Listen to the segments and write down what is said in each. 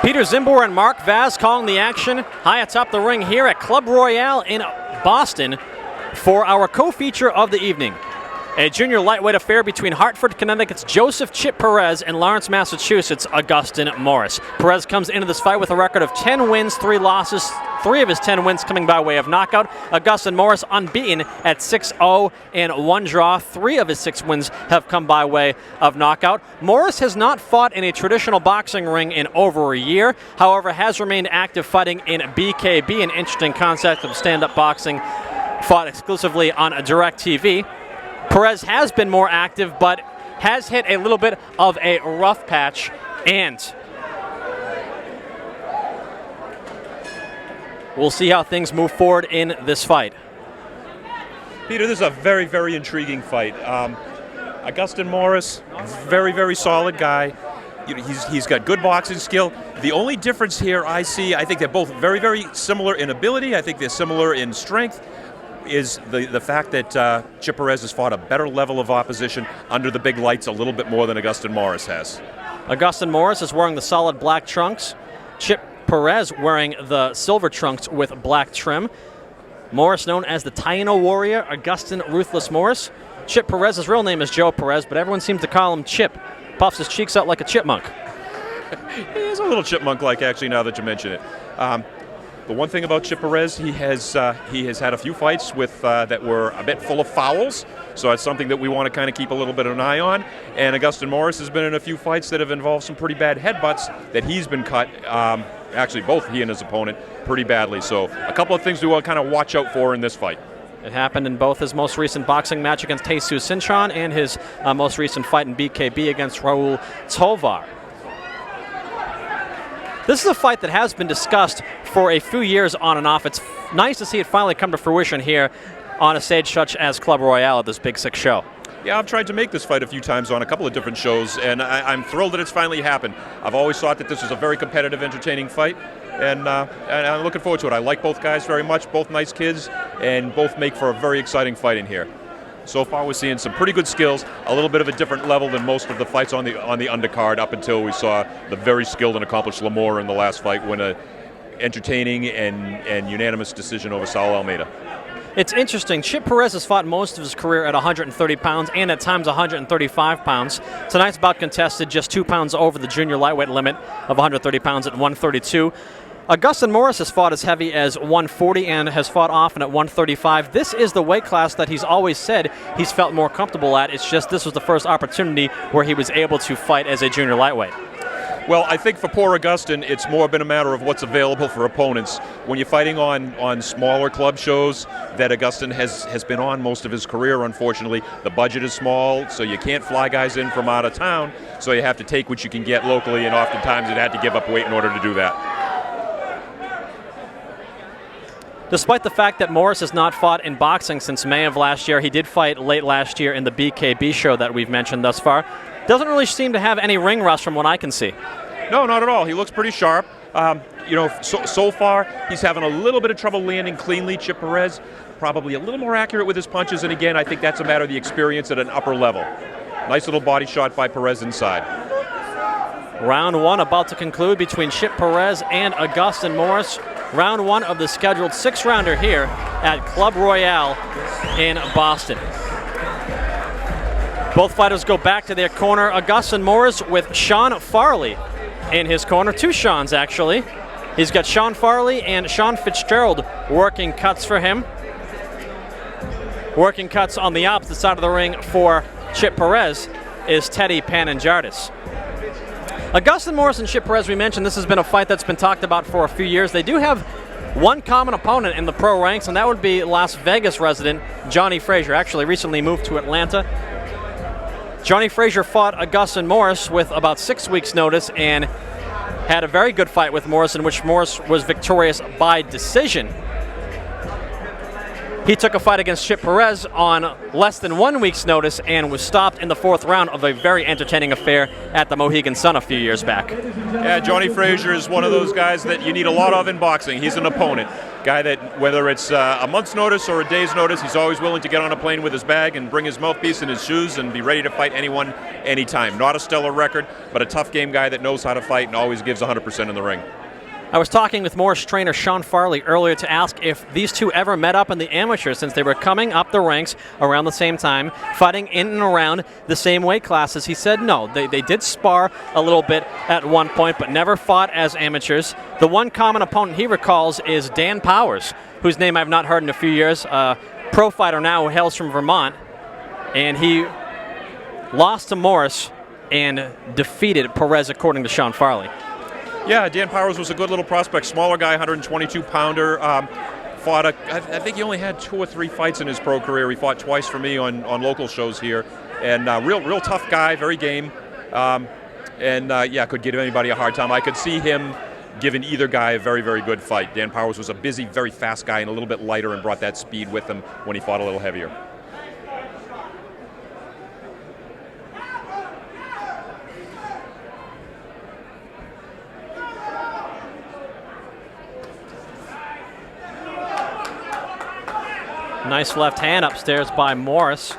Peter Zimbor and Mark Vaz calling the action high atop the ring here at Club Royale in Boston for our co-feature of the evening. A junior lightweight affair between Hartford, Connecticut's Joseph "Chip" Perez and Lawrence, Massachusetts' Agustine Mauras. Perez comes into this fight with a record of 10 wins, 3 losses, 3 of his 10 wins coming by way of knockout. Agustine Mauras unbeaten at 6-0 and 1 draw. 3 of his 6 wins have come by way of knockout. Mauras has not fought in a traditional boxing ring in over a year, however has remained active fighting in BKB, an interesting concept of stand-up boxing fought exclusively on DirecTV. Perez has been more active, but has hit a little bit of a rough patch, and we'll see how things move forward in this fight. Peter, this is a very, very intriguing fight. Agustine Mauras, very, very solid guy. He's got good boxing skill. The only difference here I think they're both very, very similar in ability. I think they're similar in strength. Is the fact that Chip Perez has fought a better level of opposition under the big lights a little bit more than Agustine Mauras has. Agustine Mauras is wearing the solid black trunks. Chip Perez wearing the silver trunks with black trim. Mauras known as the Taino Warrior, Agustine Ruthless Mauras. Chip Perez's real name is Joe Perez, but everyone seems to call him Chip. Puffs his cheeks out like a chipmunk. He is a little chipmunk-like, actually, now that you mention it. The one thing about Chip Perez, he has had a few fights with that were a bit full of fouls, so it's something that we want to kind of keep a little bit of an eye on. And Agustine Mauras has been in a few fights that have involved some pretty bad headbutts that he's been cut, actually both he and his opponent, pretty badly. So a couple of things we want to kind of watch out for in this fight. It happened in both his most recent boxing match against Jesus Cintron and his most recent fight in BKB against Raul Tovar. This is a fight that has been discussed for a few years on and off. It's nice to see it finally come to fruition here on a stage such as Club Royale at this Big Six show. Yeah, I've tried to make this fight a few times on a couple of different shows, and I'm thrilled that it's finally happened. I've always thought that this was a very competitive, entertaining fight, and I'm looking forward to it. I like both guys very much, both nice kids, and both make for a very exciting fight in here. So far, we're seeing some pretty good skills, a little bit of a different level than most of the fights on the undercard up until we saw the very skilled and accomplished Lamora in the last fight win a entertaining and unanimous decision over Saul Almeida. It's interesting. Chip Perez has fought most of his career at 130 pounds and at times 135 pounds. Tonight's bout contested just 2 pounds over the junior lightweight limit of 130 pounds at 132. Agustine Mauras has fought as heavy as 140 and has fought often at 135. This is the weight class that he's always said he's felt more comfortable at. It's just this was the first opportunity where he was able to fight as a junior lightweight. Well, I think for poor Agustine, it's more been a matter of what's available for opponents. When you're fighting on smaller club shows that Agustine has been on most of his career, unfortunately, the budget is small, so you can't fly guys in from out of town, so you have to take what you can get locally, and oftentimes it had to give up weight in order to do that. Despite the fact that Mauras has not fought in boxing since May of last year, he did fight late last year in the BKB show that we've mentioned thus far. Doesn't really seem to have any ring rust from what I can see. No, not at all. He looks pretty sharp. So far, he's having a little bit of trouble landing cleanly. Chip Perez, probably a little more accurate with his punches, and again, I think that's a matter of the experience at an upper level. Nice little body shot by Perez inside. Round 1 about to conclude between Chip Perez and Agustine Mauras. Round 1 of the scheduled 6-rounder here at Club Royale in Boston. Both fighters go back to their corner. Agustine Mauras with Sean Farley in his corner. 2 Seans, actually. He's got Sean Farley and Sean Fitzgerald working cuts for him. Working cuts on the opposite side of the ring for Chip Perez is Teddy Pananjardis. Agustine Mauras and Chip Perez, we mentioned this has been a fight that's been talked about for a few years. They do have one common opponent in the pro ranks, and that would be Las Vegas resident Johnny Frazier. Actually recently moved to Atlanta. Johnny Frazier fought Agustine Mauras with about 6 weeks' notice and had a very good fight with Mauras in which Mauras was victorious by decision. He took a fight against Chip Perez on less than 1 week's notice and was stopped in the 4th round of a very entertaining affair at the Mohegan Sun a few years back. Yeah, Johnny Frazier is one of those guys that you need a lot of in boxing. He's an opponent. Guy that, whether it's a month's notice or a day's notice, he's always willing to get on a plane with his bag and bring his mouthpiece and his shoes and be ready to fight anyone, anytime. Not a stellar record, but a tough game guy that knows how to fight and always gives 100% in the ring. I was talking with Morris trainer Sean Farley earlier to ask if these two ever met up in the amateurs, since they were coming up the ranks around the same time, fighting in and around the same weight classes. He said no, they did spar a little bit at one point, but never fought as amateurs. The one common opponent he recalls is Dan Powers, whose name I've not heard in a few years, a pro fighter now who hails from Vermont, and he lost to Morris and defeated Perez, according to Sean Farley. Yeah, Dan Powers was a good little prospect. Smaller guy, 122-pounder. I think he only had 2 or 3 fights in his pro career. He fought twice for me on local shows here. And real tough guy, very game. Could give anybody a hard time. I could see him giving either guy a very, very good fight. Dan Powers was a busy, very fast guy and a little bit lighter and brought that speed with him when he fought a little heavier. Nice left hand upstairs by Morris.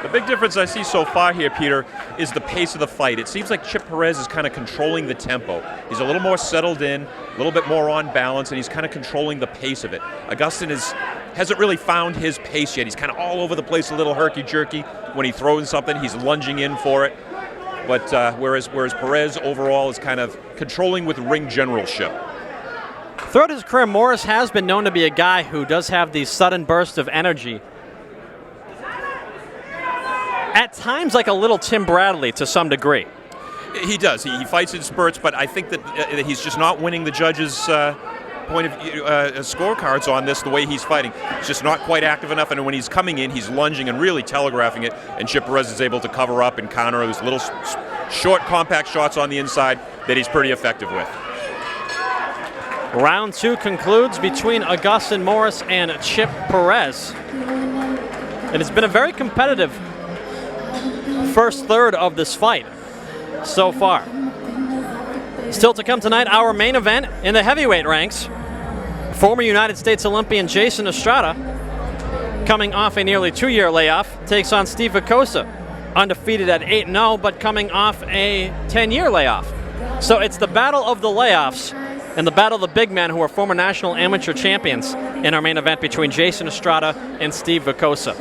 The big difference I see so far here, Peter, is the pace of the fight. It seems like Chip Perez is kind of controlling the tempo. He's a little more settled in, a little bit more on balance, and he's kind of controlling the pace of it. Agustine hasn't really found his pace yet. He's kind of all over the place, a little herky-jerky. When he throws something, he's lunging in for it. But whereas Perez overall is kind of controlling with ring generalship. Throughout his career, Morris has been known to be a guy who does have these sudden bursts of energy. At times like a little Tim Bradley to some degree. He does. He fights in spurts, but I think that he's just not winning the judges' point of scorecards on this the way he's fighting. He's just not quite active enough, and when he's coming in, he's lunging and really telegraphing it, and Chip Perez is able to cover up and counter those little short, compact shots on the inside that he's pretty effective with. Round 2 concludes between Agustine Morris and Chip Perez. It has been a very competitive first third of this fight so far. Still to come tonight, our main event in the heavyweight ranks. Former United States Olympian Jason Estrada, coming off a nearly 2-year layoff, takes on Steve Vicosa, undefeated at 8-0, but coming off a 10-year layoff. So it's the battle of the layoffs and the battle of the big men who are former national amateur champions in our main event between Jason Estrada and Steve Vicosa.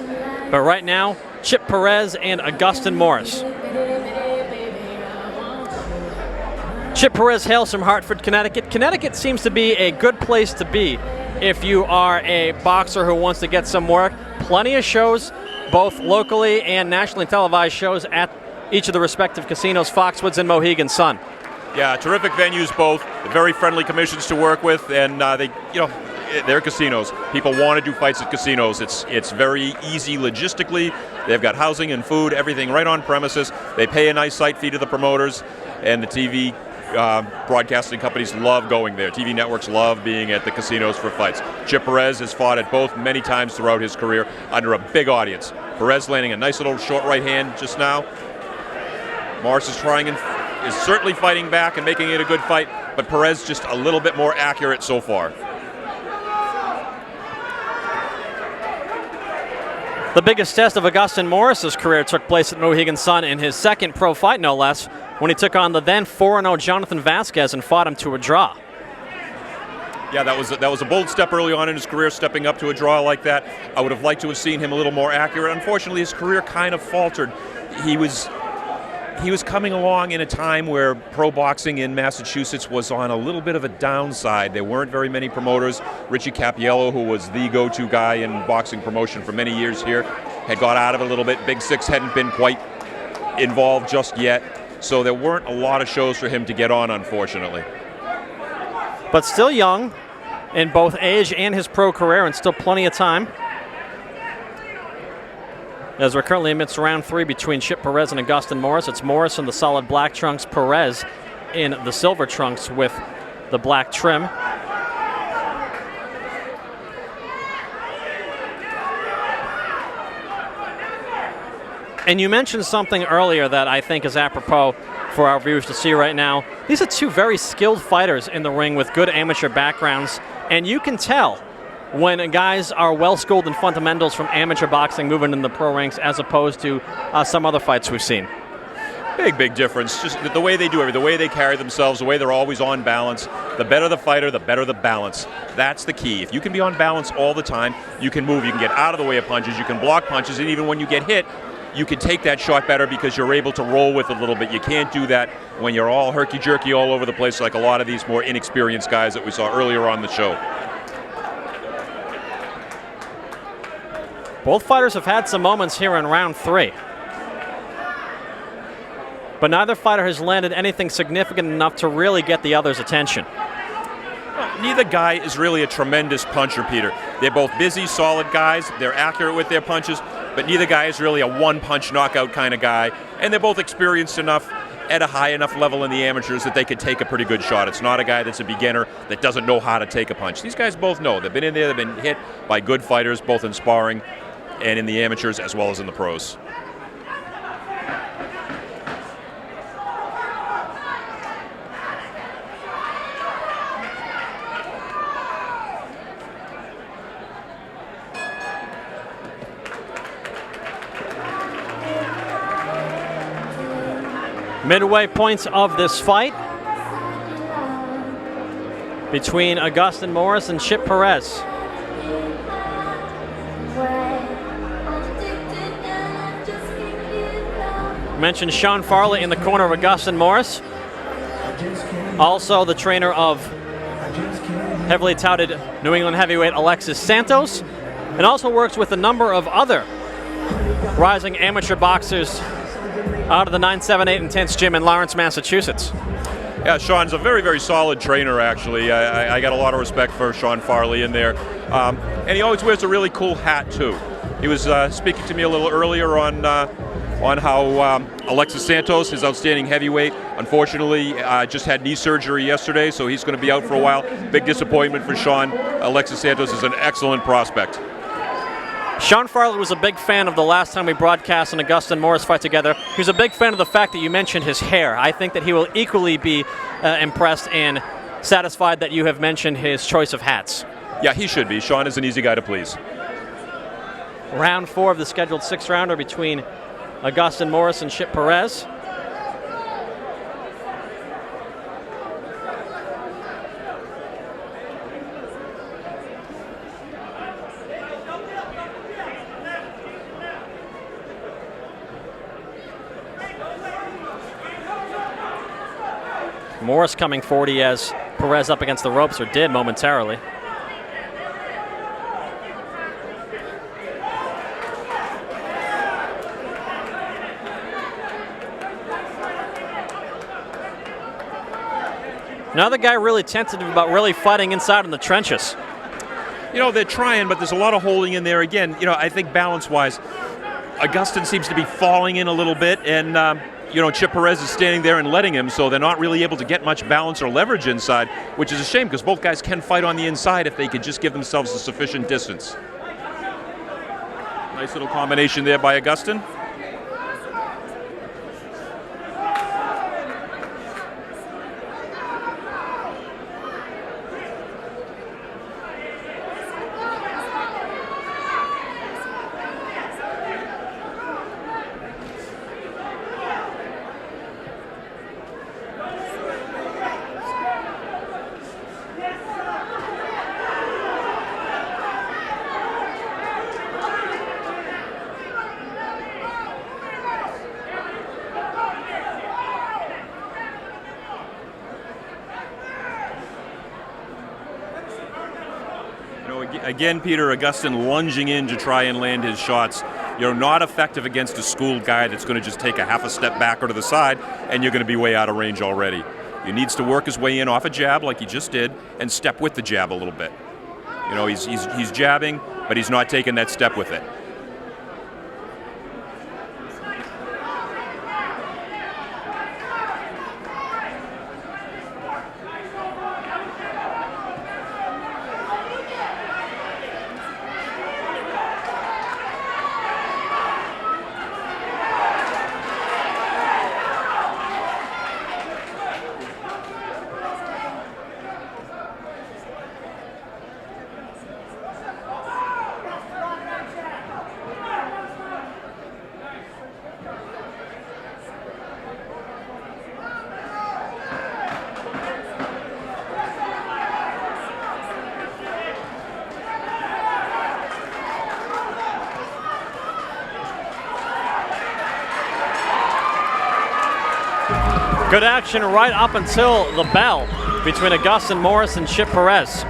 But right now, Chip Perez and Agustine Morris. Chip Perez hails from Hartford, Connecticut. Connecticut seems to be a good place to be if you are a boxer who wants to get some work. Plenty of shows, both locally and nationally televised shows at each of the respective casinos, Foxwoods and Mohegan Sun. Yeah, terrific venues both. Very friendly commissions to work with, and they're casinos. People want to do fights at casinos. It's very easy logistically. They've got housing and food, everything right on premises. They pay a nice site fee to the promoters, and the TV broadcasting companies love going there. TV networks love being at the casinos for fights. Chip Perez has fought at both many times throughout his career under a big audience. Perez landing a nice little short right hand just now. Morris is trying and is certainly fighting back and making it a good fight, but Perez just a little bit more accurate so far. The biggest test of Agustine Mauras' career took place at Mohegan Sun in his second pro fight, no less, when he took on the then 4-0 Jonathan Vasquez and fought him to a draw. Yeah, that was a bold step early on in his career, stepping up to a draw like that. I would have liked to have seen him a little more accurate. Unfortunately, his career kind of faltered. He was coming along in a time where pro boxing in Massachusetts was on a little bit of a downside. There weren't very many promoters. Richie Capiello, who was the go-to guy in boxing promotion for many years here, had got out of it a little bit. Big Six hadn't been quite involved just yet, so there weren't a lot of shows for him to get on, unfortunately. But still young in both age and his pro career, and still plenty of time. As we're currently amidst round 3 between Chip Perez and Agustin Mauras. It's Mauras in the solid black trunks, Perez in the silver trunks with the black trim. And you mentioned something earlier that I think is apropos for our viewers to see right now. These are two very skilled fighters in the ring with good amateur backgrounds, and you can tell when guys are well-schooled in fundamentals from amateur boxing moving in the pro ranks as opposed to some other fights we've seen. Big difference. Just the way they do everything, the way they carry themselves, the way they're always on balance. The better the fighter, the better the balance. That's the key. If you can be on balance all the time, you can move. You can get out of the way of punches. You can block punches, and even when you get hit, you can take that shot better because you're able to roll with it a little bit. You can't do that when you're all herky-jerky all over the place like a lot of these more inexperienced guys that we saw earlier on the show. Both fighters have had some moments here in round 3. But neither fighter has landed anything significant enough to really get the other's attention. Well, neither guy is really a tremendous puncher, Peter. They're both busy, solid guys. They're accurate with their punches, but neither guy is really a one-punch knockout kind of guy. And they're both experienced enough at a high enough level in the amateurs that they could take a pretty good shot. It's not a guy that's a beginner that doesn't know how to take a punch. These guys both know. They've been in there, they've been hit by good fighters, both in sparring and in the amateurs as well as in the pros. Midway points of this fight between Agustin Mauras and Chip Perez. Mentioned Sean Farley in the corner of Agustin Mauras. Also the trainer of heavily touted New England heavyweight Alexis Santos, and also works with a number of other rising amateur boxers out of the 978 Intense Gym in Lawrence, Massachusetts. Yeah, Sean's a very solid trainer, actually. I got a lot of respect for Sean Farley in there. And he always wears a really cool hat, too. He was speaking to me a little earlier on how Alexis Santos, his outstanding heavyweight, unfortunately just had knee surgery yesterday, so he's going to be out for a while. Big disappointment for Sean. Alexis Santos is an excellent prospect. Sean Farley was a big fan of the last time we broadcast an Agustin Mauras fight together. He was a big fan of the fact that you mentioned his hair. I think that he will equally be impressed and satisfied that you have mentioned his choice of hats. Yeah, he should be. Sean is an easy guy to please. Round 4 of the scheduled 6-rounder between Agustin Mauras and Chip Perez. Mauras coming 40 as Perez up against the ropes, or did momentarily. Another guy really tentative about really fighting inside in the trenches. You know, they're trying, but there's a lot of holding in there. Again, you know, I think balance-wise, Agustin seems to be falling in a little bit, and you know, Chip Perez is standing there and letting him, so they're not really able to get much balance or leverage inside, which is a shame because both guys can fight on the inside if they could just give themselves a sufficient distance. Nice little combination there by Agustin. Again, Peter, Agustine lunging in to try and land his shots. You're not effective against a schooled guy that's going to just take a half a step back or to the side, and you're going to be way out of range already. He needs to work his way in off a jab like he just did and step with the jab a little bit. You know, he's jabbing, but he's not taking that step with it. Good action right up until the bell between Agustine Mauras and Chip Perez.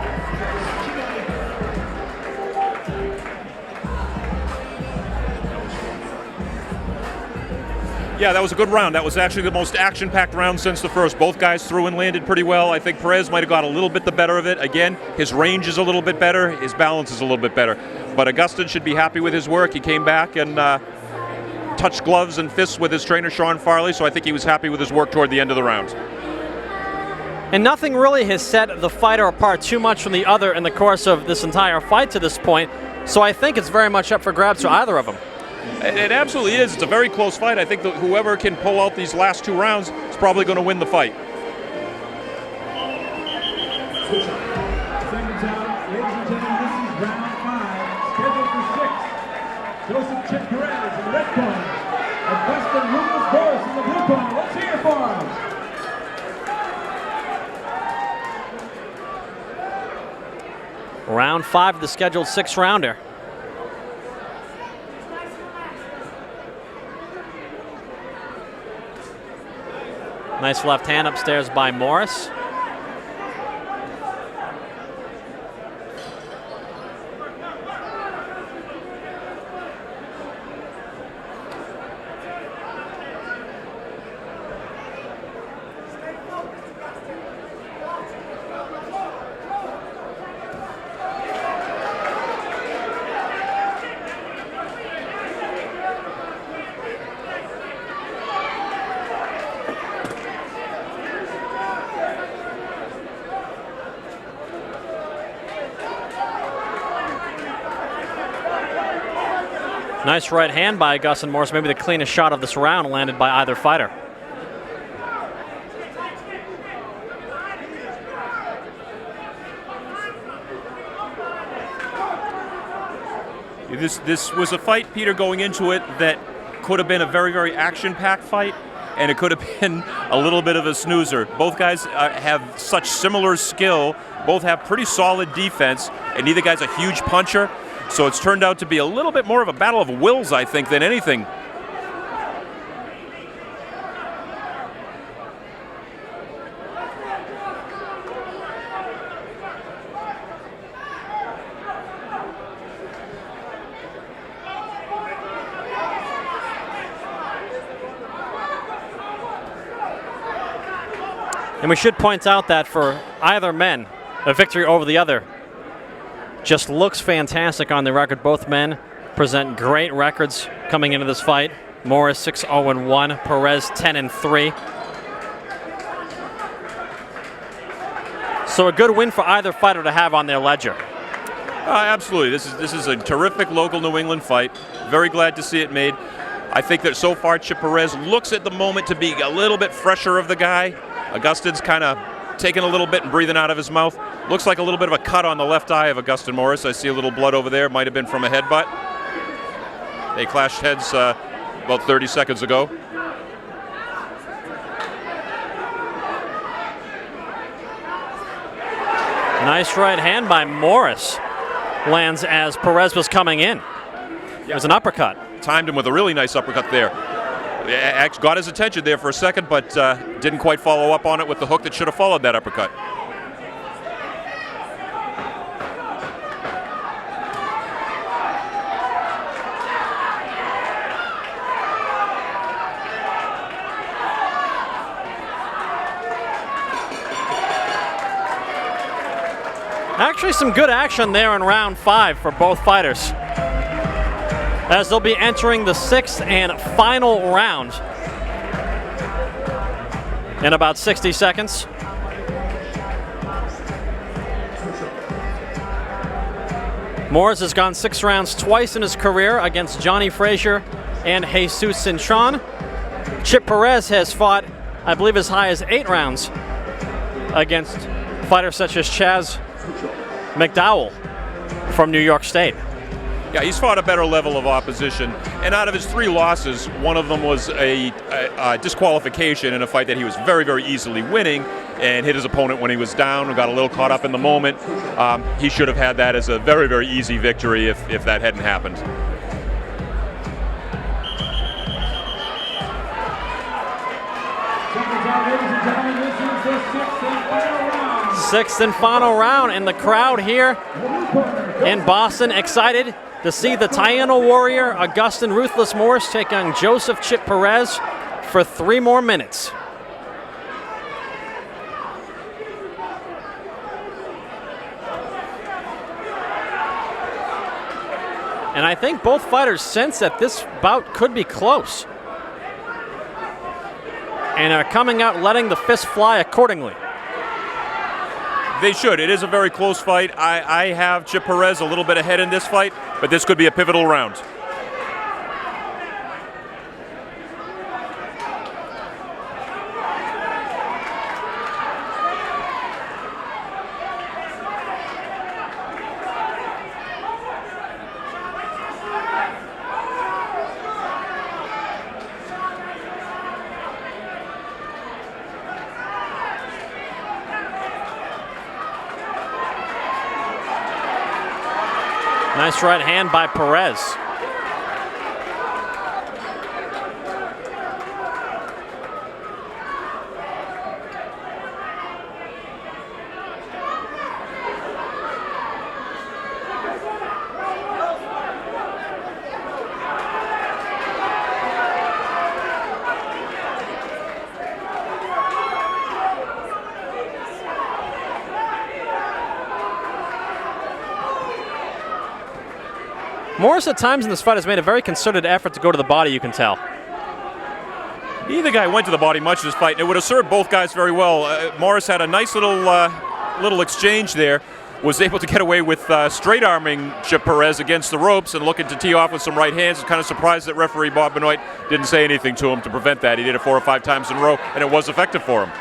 Yeah, that was a good round. That was actually the most action-packed round since the first. Both guys threw and landed pretty well. I think Perez might have got a little bit the better of it. Again, his range is a little bit better. His balance is a little bit better. But Agustine should be happy with his work. He came back and touched gloves and fists with his trainer, Sean Farley, so I think he was happy with his work toward the end of the round. And nothing really has set the fighter apart too much from the other in the course of this entire fight to this point. So I think it's very much up for grabs for either of them. It absolutely is. It's a very close fight. I think that whoever can pull out these last two rounds is probably going to win the fight. Seconds out, ladies and gentlemen, this is round 5, scheduled for 6. Joseph Chip Perez in the red corner, Agustine Mauras in the blue corner. Let's hear it for him. Round 5 of the scheduled 6-rounder. Nice left hand upstairs by Mauras. Nice right hand by Agustine Mauras, maybe the cleanest shot of this round landed by either fighter. This was a fight, Peter, going into it that could have been a very, very action-packed fight, and it could have been a little bit of a snoozer. Both guys have such similar skill, both have pretty solid defense, and neither guy's a huge puncher. So it's turned out to be a little bit more of a battle of wills, I think, than anything. And we should point out that for either men, a victory over the other just looks fantastic on the record. Both men present great records coming into this fight. Mauras 6-0-1, Perez 10-3. So a good win for either fighter to have on their ledger. Absolutely. This is a terrific local New England fight. Very glad to see it made. I think that so far Chip Perez looks at the moment to be a little bit fresher of the guy. Augustine's kind of taking a little bit and breathing out of his mouth. Looks like a little bit of a cut on the left eye of Agustine Mauras. I see a little blood over there. Might have been from a headbutt. They clashed heads about 30 seconds ago. Nice right hand by Mauras. Lands as Perez was coming in. It was an uppercut. Timed him with a really nice uppercut there. Got his attention there for a second, but didn't quite follow up on it with the hook that should have followed that uppercut. Actually, some good action there in round 5 for both fighters, as they'll be entering the 6th and final round in about 60 seconds. Mauras has gone 6 rounds twice in his career against Johnny Frazier and Jesus Cintron. Chip Perez has fought, I believe, as high as 8 rounds against fighters such as Chaz McDowell from New York State. Yeah, he's fought a better level of opposition, and out of his 3 losses, one of them was a disqualification in a fight that he was very, very easily winning, and hit his opponent when he was down and got a little caught up in the moment. He should have had that as a very, very easy victory if that hadn't happened. Sixth and final round, and the crowd here in Boston excited to see the Taino Warrior Agustine Ruthless Mauras take on Joseph Chip Perez for 3 more minutes. And I think both fighters sense that this bout could be close, and are coming out letting the fist fly accordingly. They should. It is a very close fight. I have Chip Perez a little bit ahead in this fight, but this could be a pivotal round. Nice right hand by Perez. Mauras at times in this fight has made a very concerted effort to go to the body, you can tell. Neither guy went to the body much in this fight, and it would have served both guys very well. Mauras had a nice little exchange there, was able to get away with straight arming Chip Perez against the ropes and looking to tee off with some right hands. Kind of surprised that referee Bob Benoit didn't say anything to him to prevent that. He did it 4 or 5 times in a row, and it was effective for him.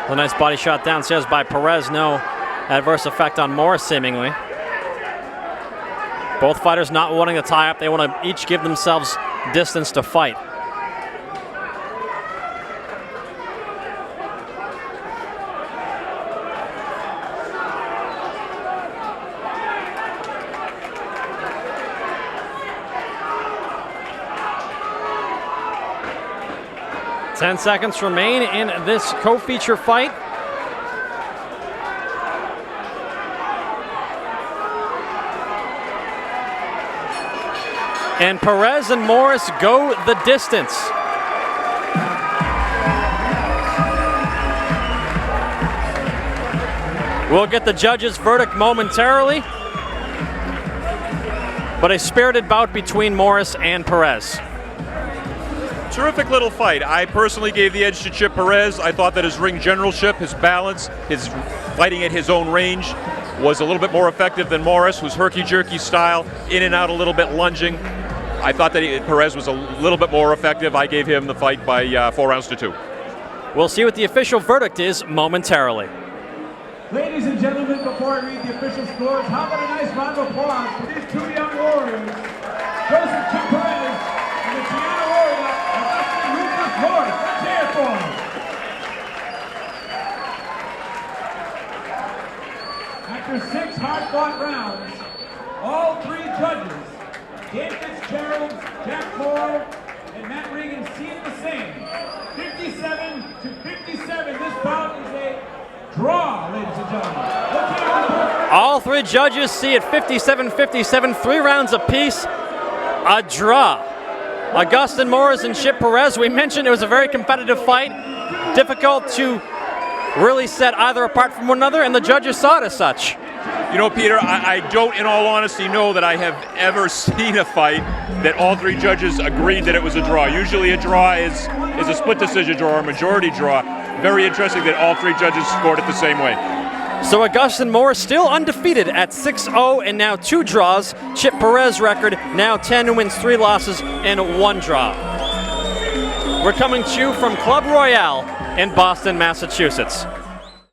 A nice body shot downstairs by Perez. No adverse effect on Mauras, seemingly. Both fighters not wanting to tie up. They want to each give themselves distance to fight. Ten seconds remain in this co-feature fight. And Perez and Mauras go the distance. We'll get the judges' verdict momentarily, but a spirited bout between Mauras and Perez. Terrific little fight. I personally gave the edge to Chip Perez. I thought that his ring generalship, his balance, his fighting at his own range was a little bit more effective than Mauras, whose herky-jerky style, in and out a little bit lunging. I thought that Perez was a little bit more effective. I gave him the fight by 4 rounds to 2. We'll see what the official verdict is momentarily. Ladies and gentlemen, before I read the official scores, how about a nice round of applause for these 2 young warriors, Joseph Chip Perez and the Taino Warrior Agustine Ruthless Mauras. Let's hear it for him. After 6 hard-fought rounds, all 3 judges, Dan Fitzgerald, Jack Moore, and Matt Regan, see it the same. 57 to 57. This bout is a draw, ladies and gentlemen. All 3 judges see it 57-57, 3 rounds apiece, a draw. Agustine, Mauras, and Chip Perez. We mentioned it was a very competitive fight, difficult to really set either apart from one another, and the judges saw it as such. You know, Peter, I don't, in all honesty, know that I have ever seen a fight that all 3 judges agreed that it was a draw. Usually a draw is a split decision draw or a majority draw. Very interesting that all 3 judges scored it the same way. So Agustine Moore still undefeated at 6-0 and now 2 draws. Chip Perez record now 10 wins, 3 losses, and 1 draw. We're coming to you from Club Royale in Boston, Massachusetts.